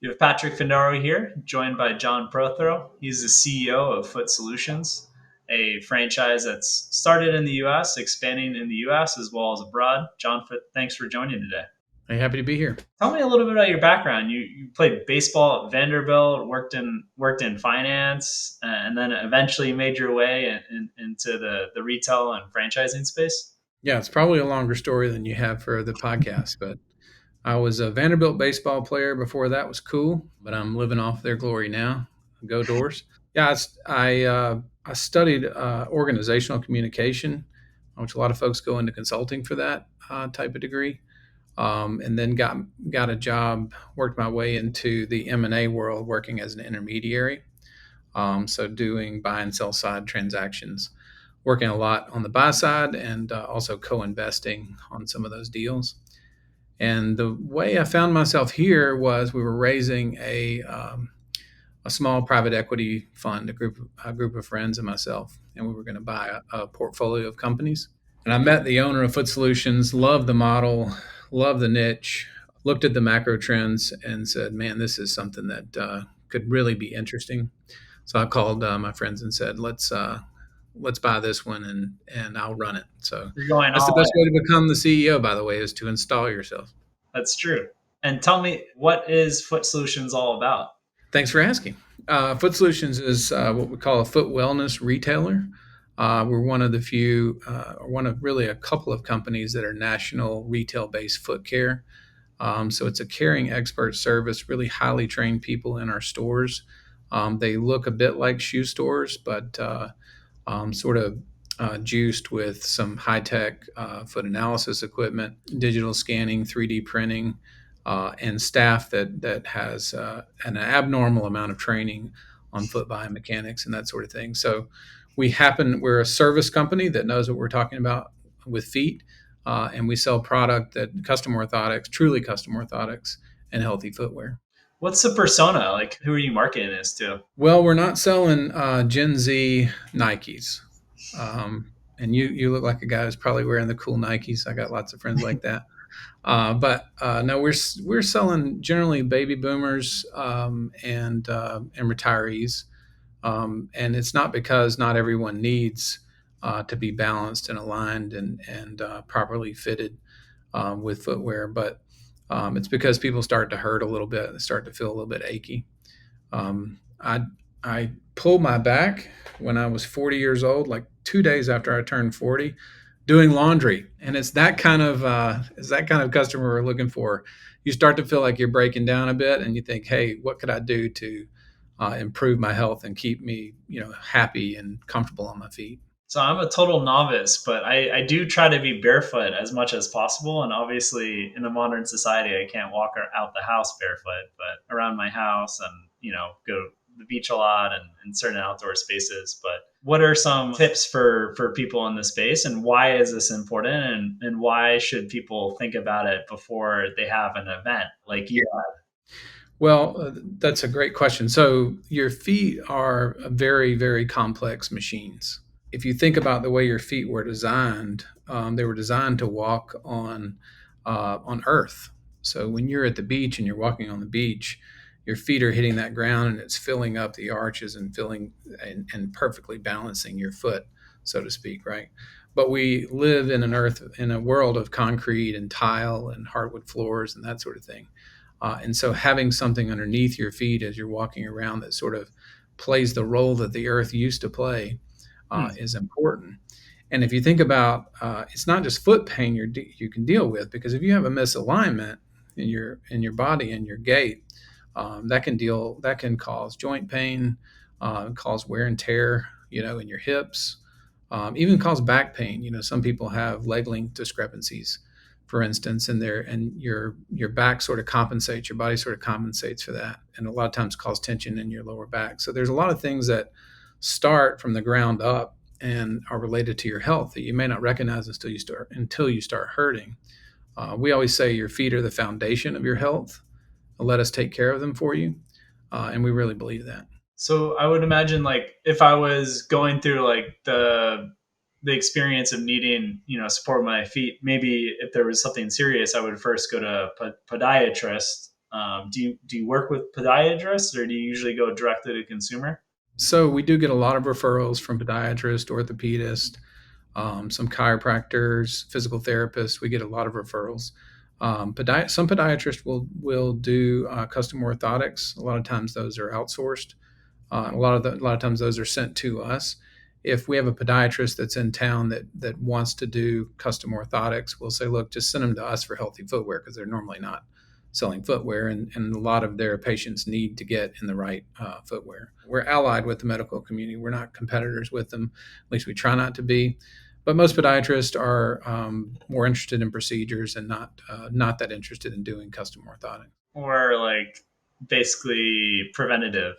You have Patrick Findaro here, joined by John Prothro. He's the CEO of Foot Solutions, a franchise that's started in the U.S., expanding in the U.S. as well as abroad. John, thanks for joining today. I'm happy to be here. Tell me a little bit about your background. You played baseball at Vanderbilt, worked in finance, and then eventually made your way into the retail and franchising space. Yeah, it's probably a longer story than you have for the podcast, but I was a Vanderbilt baseball player before that was cool, but I'm living off their glory now. Go Doors. Yeah, I studied organizational communication, which a lot of folks go into consulting for that type of degree, and then got a job, worked my way into the M&A world, working as an intermediary. So doing buy and sell side transactions, working a lot on the buy side and also co-investing on some of those deals. And the way I found myself here was we were raising a small private equity fund, a group of friends and myself, and we were going to buy a portfolio of companies. And I met the owner of Foot Solutions, loved the model, loved the niche, looked at the macro trends, and said, "Man, this is something that could really be interesting." So I called my friends and said, let's buy this one and I'll run it." So You're going that's the all best in. way to become the CEO, by the way, is to install yourself. That's true. And tell me, what is Foot Solutions all about? Thanks for asking. Foot Solutions is what we call a foot wellness retailer. We're one of the few, or one of really a couple of companies that are national retail-based foot care. So it's a caring expert service, really highly trained people in our stores. They look a bit like shoe stores, but sort of juiced with some high tech foot analysis equipment, digital scanning, 3D printing, and staff that has an abnormal amount of training on foot biomechanics and that sort of thing. So we're a service company that knows what we're talking about with feet, and we sell product that truly custom orthotics, and healthy footwear. What's the persona? Like, who are you marketing this to? Well, we're not selling Gen Z Nikes. And you look like a guy who's probably wearing the cool Nikes. I got lots of friends like that. But no, we're selling generally baby boomers and retirees. And it's not because not everyone needs to be balanced and aligned and properly fitted with footwear, but it's because people start to hurt a little bit and start to feel a little bit achy. I pulled my back when I was 40 years old, like 2 days after I turned 40, doing laundry, and it's that kind of customer we're looking for. You start to feel like you're breaking down a bit, and you think, "Hey, what could I do to improve my health and keep me, happy and comfortable on my feet?" So I'm a total novice, but I do try to be barefoot as much as possible. And obviously, in the modern society, I can't walk out the house barefoot, but around my house and, go to the beach a lot and certain outdoor spaces. But what are some tips for people in this space, and why is this important, and why should people think about it before they have an event like you had? Well, that's a great question. So your feet are very, very complex machines. If you think about the way your feet were designed, they were designed to walk on Earth. So when you're at the beach and you're walking on the beach, your feet are hitting that ground and it's filling up the arches and filling and perfectly balancing your foot, so to speak, right? But we live in a world of concrete and tile and hardwood floors and that sort of thing. And so having something underneath your feet as you're walking around that sort of plays the role that the earth used to play Hmm. is important. And if you think about, it's not just foot pain you can deal with, because if you have a misalignment in your body and your gait, that can cause joint pain, cause wear and tear, in your hips, even cause back pain. Some people have leg length discrepancies, for instance, and your back sort of compensates, your body sort of compensates for that, and a lot of times cause tension in your lower back. So there's a lot of things that start from the ground up and are related to your health that you may not recognize until you start hurting. We always say your feet are the foundation of your health. Let us take care of them for you, and we really believe that. So I would imagine, like, if I was going through like the experience of needing, support with my feet, maybe if there was something serious, I would first go to a podiatrist Do you work with podiatrists, or do you usually go directly to consumer? So we do get a lot of referrals from podiatrists, orthopedists, some chiropractors, physical therapists. We get a lot of referrals. Some podiatrists will do custom orthotics. A lot of times those are outsourced. A lot of times those are sent to us. If we have a podiatrist that's in town that wants to do custom orthotics, we'll say, look, just send them to us for healthy footwear because they're normally not selling footwear, and a lot of their patients need to get in the right footwear. We're allied with the medical community. We're not competitors with them. At least we try not to be. But most podiatrists are more interested in procedures and not that interested in doing custom orthotics. Or like basically preventative?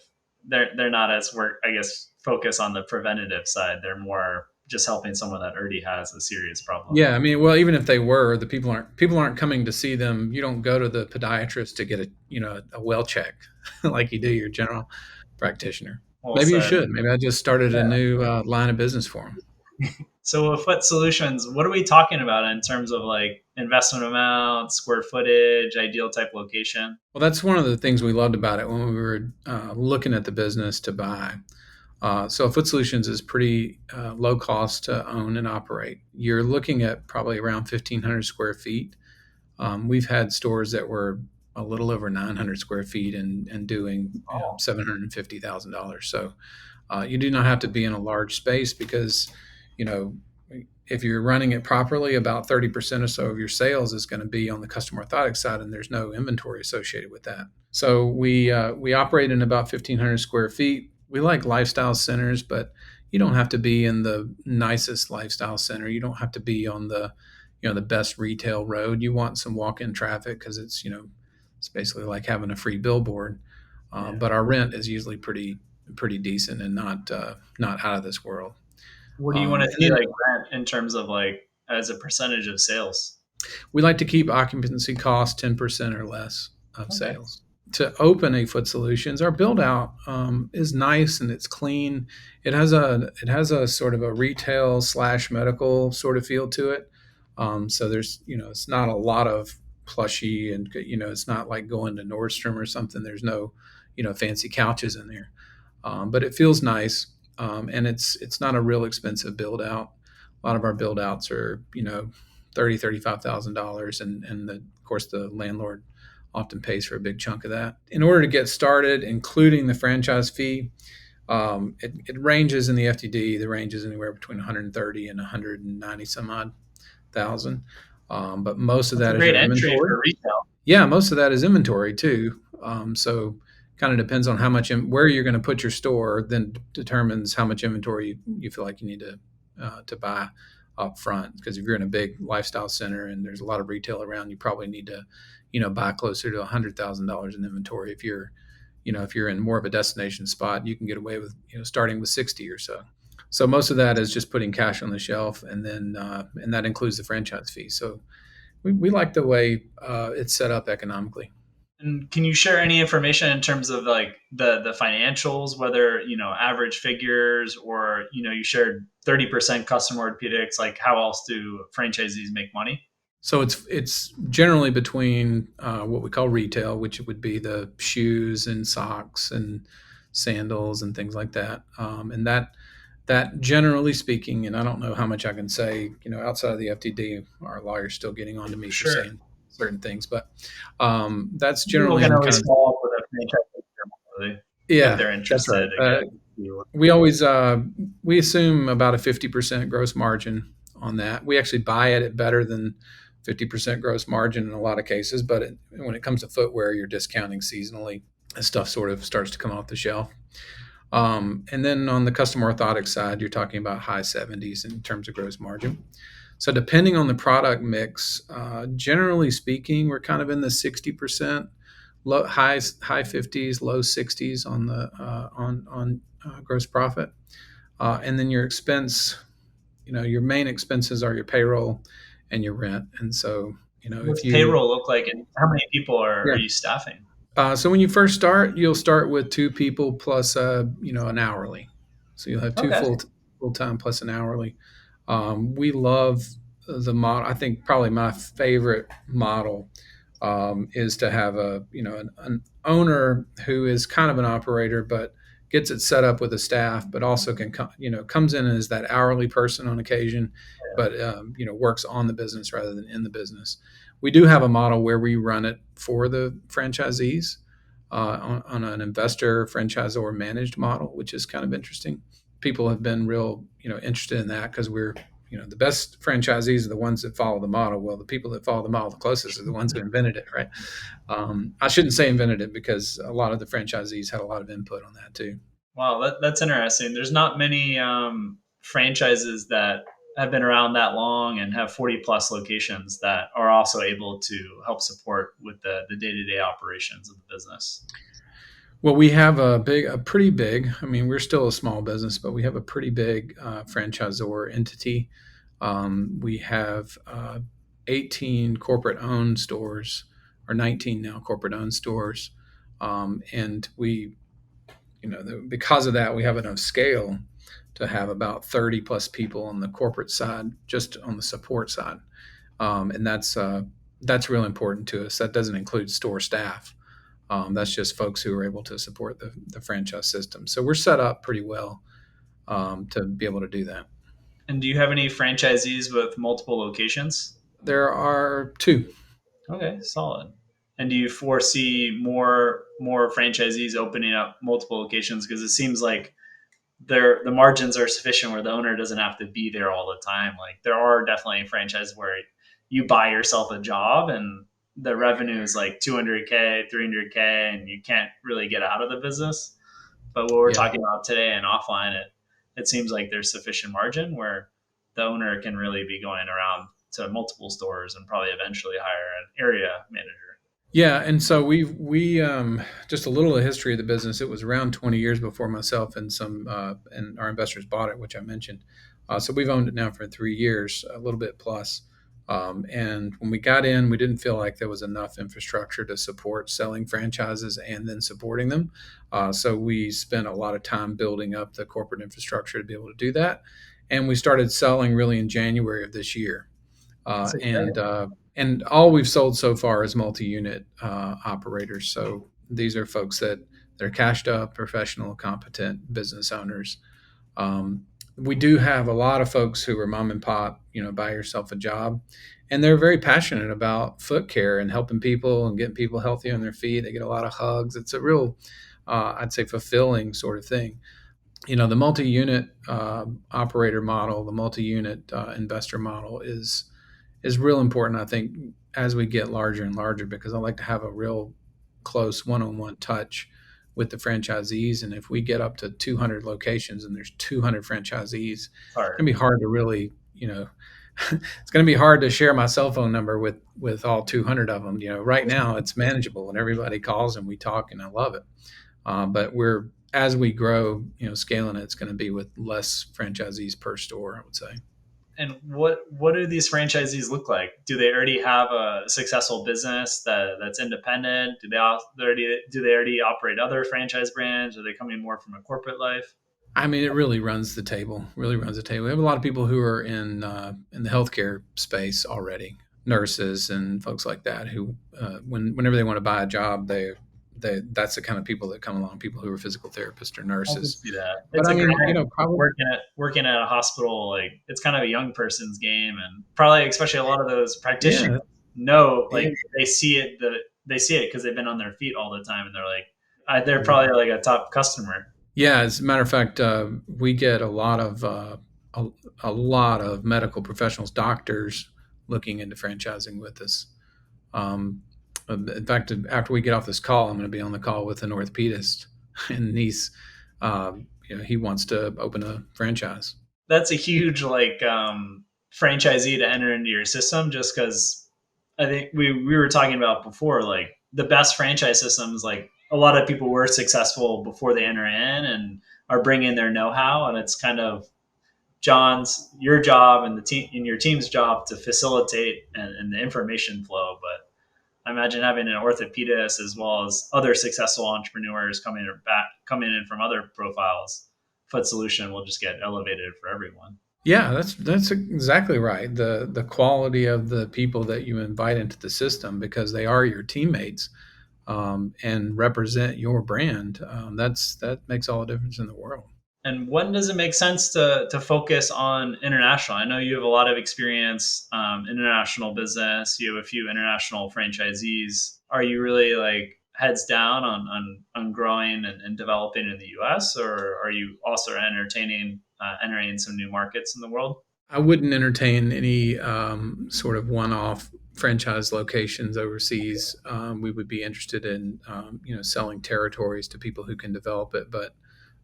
They're not as work, I guess, focus on the preventative side. They're more just helping someone that already has a serious problem. Yeah, I mean, well, even if they were, the people aren't coming to see them. You don't go to the podiatrist to get a well check like you do your general practitioner. Well Maybe you said. should. Maybe I just started a Yeah. new line of business for them. So with Foot Solutions, what are we talking about in terms of like investment amount, square footage, ideal type location? Well, that's one of the things we loved about it when we were looking at the business to buy. So Foot Solutions is pretty low cost to own and operate. You're looking at probably around 1,500 square feet. We've had stores that were a little over 900 square feet and doing Oh, $750,000. So you do not have to be in a large space because, you know, if you're running it properly, about 30% or so of your sales is going to be on the custom orthotic side, and there's no inventory associated with that. So we operate in about 1,500 square feet. We like lifestyle centers, but you don't have to be in the nicest lifestyle center. You don't have to be on the best retail road. You want some walk-in traffic because it's basically like having a free billboard. yeah. But our rent is usually pretty decent and not out of this world. What do you want to And see then like rent in terms of like as a percentage of sales? we like to keep occupancy costs 10% or less of Okay. sales. To open a Foot Solutions, our build out is nice and it's clean. It has a sort of a retail slash medical sort of feel to it. So there's it's not a lot of plushy and it's not like going to Nordstrom or something. There's no fancy couches in there, but it feels nice, and it's not a real expensive build out. A lot of our build outs are $35,000, of course the landlord often pays for a big chunk of that. In order to get started, including the franchise fee, it ranges in the FTD. The range is anywhere between 130 and 190 some odd thousand. But most of That's a that is great your entry inventory. for retail. Yeah, most of that is inventory too. So kind of depends on how much where you're going to put your store, then determines how much inventory you feel like you need to buy up front. Because if you're in a big lifestyle center and there's a lot of retail around, you probably need to buy closer to $100,000 in inventory. If you're in more of a destination spot, you can get away with starting with 60 or so. So most of that is just putting cash on the shelf, and that includes the franchise fee. So we like the way it's set up economically. And can you share any information in terms of like the financials, whether average figures, or you shared 30% custom orthopedics? Like how else do franchisees make money? So it's generally between what we call retail, which would be the shoes and socks and sandals and things like that, and that generally speaking, and I don't know how much I can say, outside of the FTD, our lawyer's still getting on to me for Sure. saying certain things, but that's People generally can in always kind of follow up with a franchise if yeah, they're that's right. interested again. We assume about a 50% gross margin on that. We actually buy it at better than 50% gross margin in a lot of cases, but when it comes to footwear, you're discounting seasonally as stuff sort of starts to come off the shelf. And then on the custom orthotic side, you're talking about high 70s in terms of gross margin. So depending on the product mix, generally speaking, we're kind of in the 60%, high 50s, low 60s on the on gross profit, and then your main expenses are your payroll and your rent. And so if What's you payroll look like, and how many people are yeah. you staffing? So when you first start, you'll start with two people plus an hourly. So you'll have two Okay. full time plus an hourly. We love the model. I think probably my favorite model is to have an owner who is kind of an operator, but gets it set up with a staff, but also can comes in as that hourly person on occasion, but works on the business rather than in the business. We do have a model where we run it for the franchisees on an investor franchisor managed model, which is kind of interesting. People have been real interested in that because we're the best franchisees are the ones that follow the model. Well, the people that follow the model the closest are the ones who invented it, right? I shouldn't say invented it because a lot of the franchisees had a lot of input on that too. Wow, that's interesting. There's not many franchises that have been around that long and have 40 plus locations that are also able to help support with the day-to-day operations of the business. Well, we have a pretty big. I mean, we're still a small business, but we have a pretty big franchisor entity. We have 18 corporate-owned stores, or 19 now corporate-owned stores, and because of that, we have enough scale to have about 30 plus people on the corporate side, just on the support side, and that's real important to us. That doesn't include store staff. That's just folks who are able to support the franchise system. So we're set up pretty well to be able to do that. And do you have any franchisees with multiple locations? There are two. Okay, solid. And do you foresee more franchisees opening up multiple locations? Because it seems like the margins are sufficient where the owner doesn't have to be there all the time. Like there are definitely franchises where you buy yourself a job and the revenue is like 200K, 300K, and you can't really get out of the business. But what we're Yeah. talking about today and offline, it seems like there's sufficient margin where the owner can really be going around to multiple stores and probably eventually hire an area manager. Yeah, and so we just a little of the history of the business. It was around 20 years before myself and some and our investors bought it, which I mentioned. So we've owned it now for 3 years, a little bit plus. And when we got in, we didn't feel like there was enough infrastructure to support selling franchises and then supporting them. So we spent a lot of time building up the corporate infrastructure to be able to do that. And we started selling really in January of this year. Uh, That's and exciting. uh, and all we've sold so far is multi-unit operators. So these are folks that they're cashed up, professional, competent business owners. Um, we do have a lot of folks who are mom and pop, buy yourself a job, and they're very passionate about foot care and helping people and getting people healthy on their feet. They get a lot of hugs. It's a real, I'd say, fulfilling sort of thing. The multi-unit operator model, the multi-unit investor model is real important, I think, as we get larger and larger, because I like to have a real close one-on-one touch with the franchisees. And if we get up to 200 locations and there's 200 franchisees, It's it's going hard. to be hard to really, it's going to be hard to share my cell phone number with all 200 of them. Right now it's manageable and everybody calls and we talk and I love it. But as we grow, scaling it's going to be with less franchisees per store, I would say. And what do these franchisees look like? Do they already have a successful business that's independent? Do they already operate other franchise brands? Are they coming more from a corporate life? I mean, it really runs the table. Really runs the table. We have a lot of people who are in the healthcare space already, nurses and folks like that. Who, whenever they want to buy a job, they that's the kind of people that come along. People who are physical therapists or I can nurses. see that. But It's I a mean, grind probably working at a hospital. Like it's kind of a young person's game, and probably especially a lot of those practitioners yeah, know yeah, like they see it because they've been on their feet all the time, and they're like they're probably like a top customer. yeah. As a matter of fact, we get a, a lot of medical professionals, doctors, looking into franchising with us. Um, in fact, after we get off this call, I'm going to be on the call with an orthopedist, and he wants to open a franchise. That's a huge like franchisee to enter into your system just because I think we were talking about before like the best franchise systems like a lot of people were successful before they enter in and are bringing their know-how and it's kind of your job and the team and your team's job to facilitate and the information flow. But I imagine having an orthopedist as well as other successful entrepreneurs coming in from other profiles, Foot Solution will just get elevated for everyone. Yeah, that's exactly right. The quality of the people that you invite into the system because they are your teammates and represent your brand. That makes all the difference in the world. And when does it make sense to focus on international? I know you have a lot of experience international business. You have a few international franchisees. Are you really like heads down on growing and developing in the U.S., or are you also entertaining entering some new markets in the world? I wouldn't entertain any sort of one-off franchise locations overseas. We would be interested in selling territories to people who can develop it, but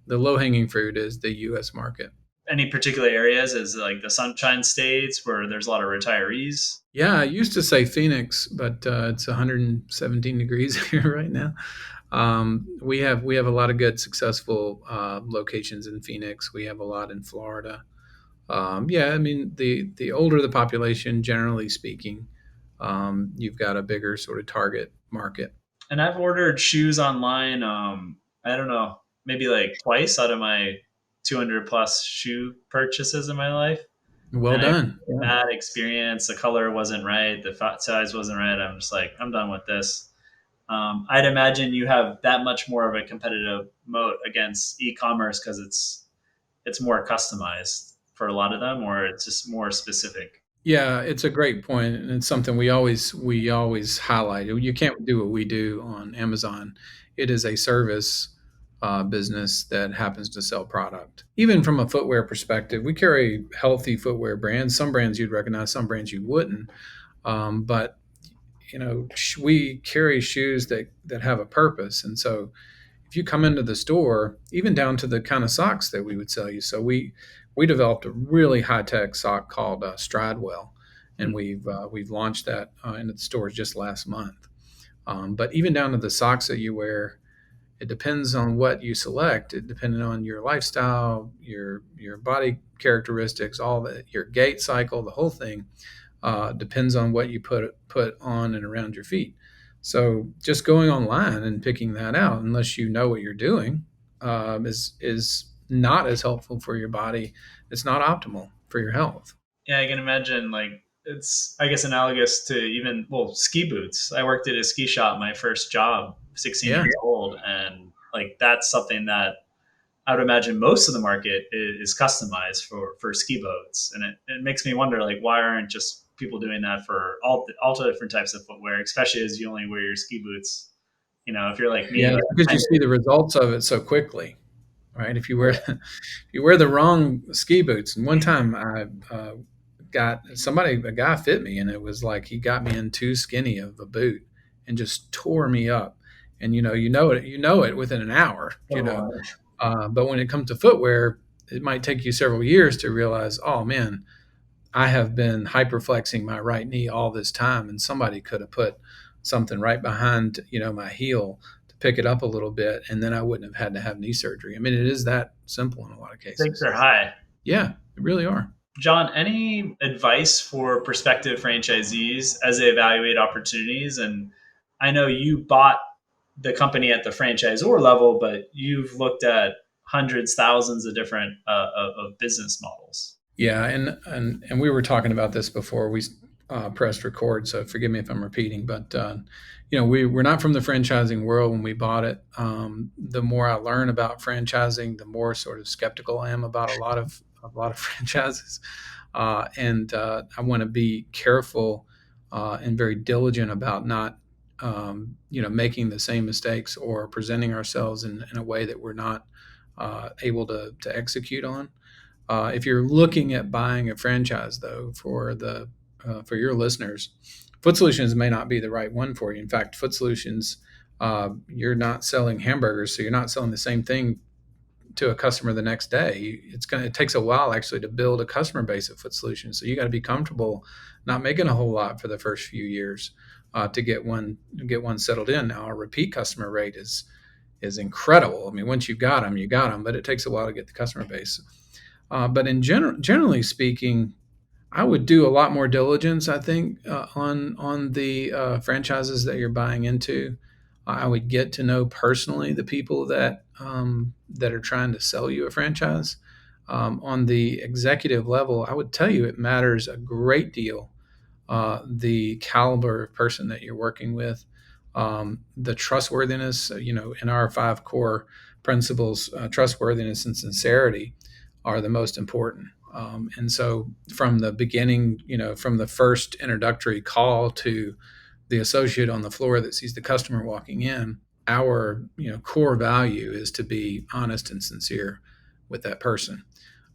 the low-hanging fruit is the U.S. market. Any particular areas is like the Sunshine States where there's a lot of retirees? Yeah, I used to say Phoenix, but it's 117 degrees here right now. We have a lot of good, successful locations in Phoenix. We have a lot in Florida. Yeah, I mean the older the population, generally speaking, you've got a bigger sort of target market. And I've ordered shoes online. I don't know, maybe like twice out of my 200 plus shoe purchases in my life. Well And I done. Yeah. bad experience. The color wasn't right. The font size wasn't right. I'm just like, I'm done with this. I'd imagine you have that much more of a competitive moat against e-commerce because it's more customized for a lot of them, or it's just more specific. Yeah, it's a great point, and it's something we always highlight. You can't do what we do on Amazon. It is a service business that happens to sell product. Even from a footwear perspective, we carry healthy footwear brands. Some brands you'd recognize, some brands you wouldn't. But we carry shoes that have a purpose, and so if you come into the store, even down to the kind of socks that we would sell you. So we developed a really high tech sock called Stridewell, and Hmm. we've launched that into the stores just last month. But even down to the socks that you wear, it depends on what you select. It depending on your lifestyle, your body characteristics, all that, your gait cycle, the whole thing depends on what you put on and around your feet. So just going online and picking that out, unless you know what you're doing, is not as helpful for your body. It's not optimal for your health. Yeah, I can imagine like it's I guess analogous to even well ski boots. I worked at a ski shop my first job, 16 Yeah, years old, and like that's something that I would imagine most of the market is customized for ski boats, and it makes me wonder like why aren't just people doing that for all the different types of footwear, especially as you only wear your ski boots. You know, if you're like yeah, me, because you see the results of it so quickly, right? If you wear if you wear the wrong ski boots, and one time I got somebody, a guy fit me, and it was like he got me in too skinny of a boot and just tore me up. And you know it within an hour, oh, But when it comes to footwear, it might take you several years to realize, oh man, I have been hyperflexing my right knee all this time, and somebody could have put something right behind, my heel to pick it up a little bit, and then I wouldn't have had to have knee surgery. I mean, it is that simple in a lot of stakes cases. are high. Yeah, they really are. John, any advice for prospective franchisees as they evaluate opportunities? And I know you bought the company at the franchisor level, but you've looked at hundreds, thousands of different of business models. Yeah, and we were talking about this before we pressed record, so forgive me if I'm repeating, but we're not from the franchising world when we bought it. The more I learn about franchising, the more sort of skeptical I am about a lot of franchises, and I want to be careful and very diligent about not making the same mistakes or presenting ourselves in a way that we're not able to execute on. If you're looking at buying a franchise, though, for your listeners, Foot Solutions may not be the right one for you. In fact, Foot Solutions, you're not selling hamburgers, so you're not selling the same thing to a customer the next day. It takes a while actually to build a customer base at Foot Solutions. So you got to be comfortable not making a whole lot for the first few years to get one settled in. Now, our repeat customer rate is incredible. I mean, once you've got them, you got them, but it takes a while to get the customer base. But generally speaking, I would do a lot more diligence. I think on the franchises that you're buying into. I would get to know personally the people that are trying to sell you a franchise. On the executive level, I would tell you it matters a great deal, the caliber of person that you're working with, the trustworthiness. In our five core principles, trustworthiness and sincerity are the most important. And so, from the beginning, from the first introductory call to the associate on the floor that sees the customer walking in, our core value is to be honest and sincere with that person.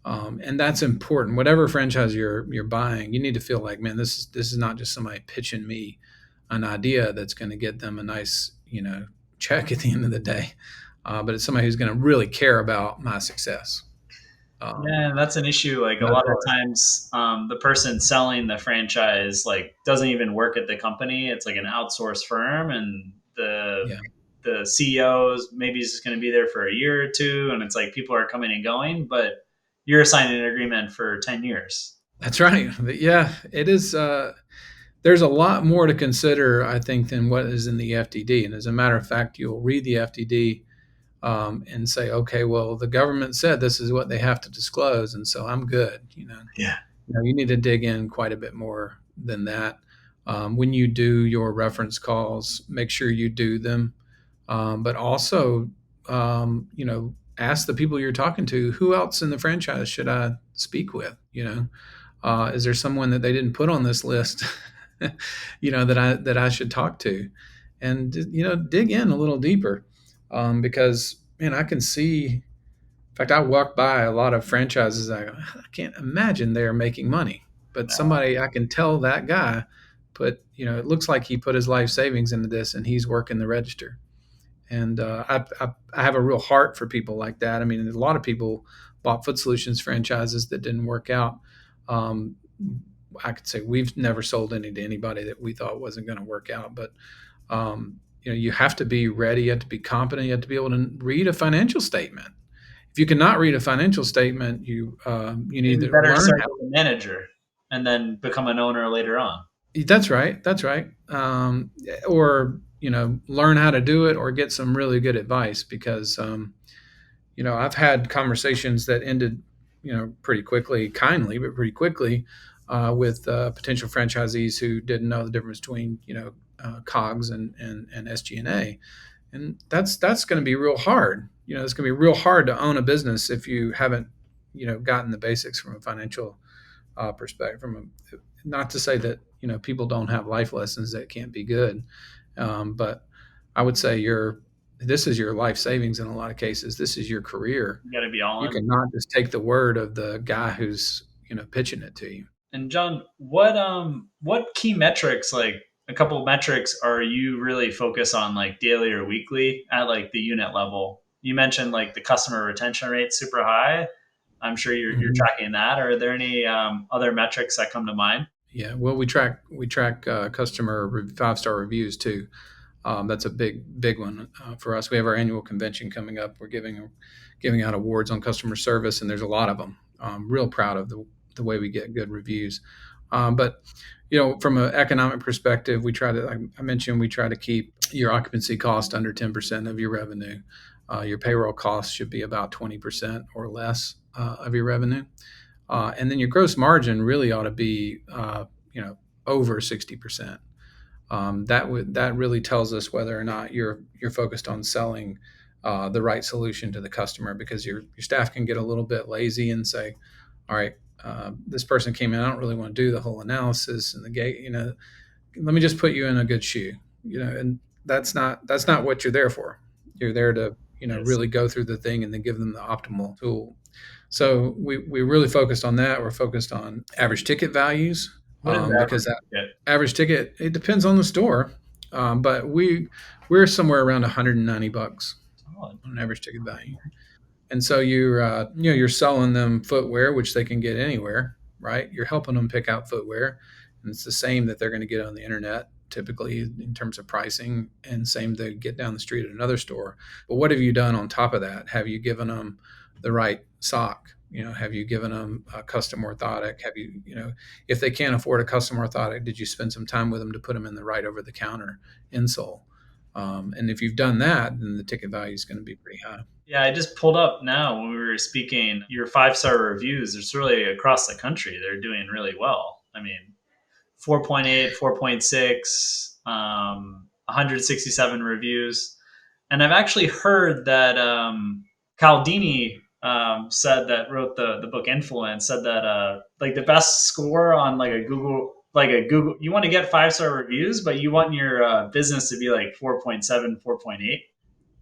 And that's important. Whatever franchise you're buying, you need to feel like, man, this is not just somebody pitching me an idea that's going to get them a nice check at the end of the day, but it's somebody who's going to really care about my success. Yeah, and that's an issue. Like a That's lot of hard. times, the person selling the franchise like doesn't even work at the company. It's like an outsourced firm, and Yeah, the CEOs maybe is just going to be there for a year or two, and it's like people are coming and going, but you're signing an agreement for 10 years. that's right. But yeah, it is. There's a lot more to consider, I think, than what is in the FDD. And as a matter of fact, you'll read the FDD and say, okay, well, the government said this is what they have to disclose, and so I'm good. Yeah, You need to dig in quite a bit more than that. When you do your reference calls, make sure you do them, but also, ask the people you're talking to, who else in the franchise should I speak with? Is there someone that they didn't put on this list, that I should talk to, and dig in a little deeper, because man, I can see. In fact, I walk by a lot of franchises. I can't imagine they're making money, but no, somebody I can tell that guy it looks like he put his life savings into this, and he's working the register. And I have a real heart for people like that. I mean, a lot of people bought Foot Solutions franchises that didn't work out. Um, I could say we've never sold any to anybody that we thought wasn't going to work out. But you have to be ready. You have to be competent. You have to be able to read a financial statement. If you cannot read a financial statement, you need maybe to better learn start how. with a manager and then become an owner later on. That's right. That's right. Or learn how to do it, or get some really good advice, because I've had conversations that ended, pretty quickly, kindly, but pretty quickly, with potential franchisees who didn't know the difference between, COGS and SG&A, and that's going to be real hard. It's going to be real hard to own a business if you haven't, gotten the basics from a financial perspective. Not to say that people don't have life lessons that can't be good, but I would say this is your life savings in a lot of cases. This is your career. You got to be all You in. cannot just take the word of the guy who's pitching it to you. And John, what key metrics, like a couple of metrics, are you really focused on, like daily or weekly at like the unit level? You mentioned like the customer retention rate super high. I'm sure you're Mhm. tracking that. Are there any other metrics that come to mind? Yeah, well, we track customer 5-star reviews too. That's a big one for us. We have our annual convention coming up. We're giving out awards on customer service, and there's a lot of them. I'm real proud of the way we get good reviews. But from an economic perspective, we try to. I mentioned we try to keep your occupancy cost under 10% of your revenue. Your payroll costs should be about 20% or less of your revenue, and then your gross margin really ought to be over 60%. That really tells us whether or not you're focused on selling the right solution to the customer, because your staff can get a little bit lazy and say, all right, this person came in, I don't really want to do the whole analysis and the gate, let me just put you in a good shoe, and that's not what you're there for. You're there to Yes. really go through the thing and then give them the optimal tool. So we really focused on that. We're focused on average ticket values, What is the because average that ticket? average ticket, it depends on the store, but we're somewhere around $190 Solid. on an average ticket value. And so you're selling them footwear, which they can get anywhere, right? You're helping them pick out footwear, and it's the same that they're going to get on the internet, typically in terms of pricing, and same they get down the street at another store. But what have you done on top of that? Have you given them the right sock? Have you given them a custom orthotic? Have if they can't afford a custom orthotic, did you spend some time with them to put them in the right over the counter insole? And if you've done that, then the ticket value is going to be pretty high. Yeah, I just pulled up now when we were speaking your 5-star reviews. It's really across the country. They're doing really well. I mean, 4.8, 4.6, 167 reviews. And I've actually heard that Caldini said that wrote the book Influence said that like the best score on like a Google, you want to get 5-star reviews, but you want your business to be like 4.7, 4.8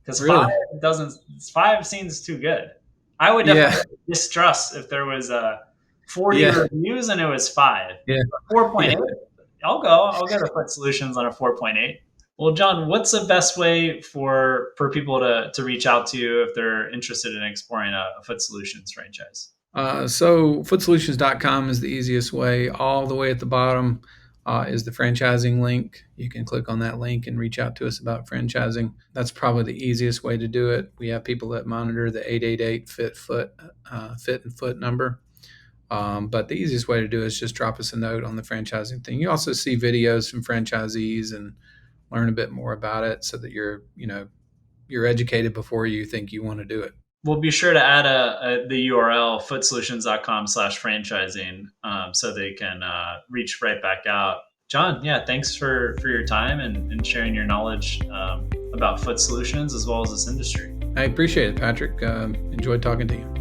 because Really? doesn't five seems too good. I would Yeah. definitely distrust if there was 40 Yeah. reviews and it was five. Yeah. Yeah. 4.8, I'll go. I'll get a Foot Solutions on a 4.8. Well, John, what's the best way for people to reach out to you if they're interested in exploring a Foot Solutions franchise? So footsolutions.com is the easiest way. All the way at the bottom is the franchising link. You can click on that link and reach out to us about franchising. That's probably the easiest way to do it. We have people that monitor the 888 fit and foot number. But the easiest way to do it is just drop us a note on the franchising thing. You also see videos from franchisees and learn a bit more about it so that you're educated before you think you want to do it. We'll be sure to add the URL footsolutions.com/franchising so they can reach right back out. John, yeah, thanks for your time and sharing your knowledge about Foot Solutions as well as this industry. I appreciate it, Patrick. Enjoyed talking to you.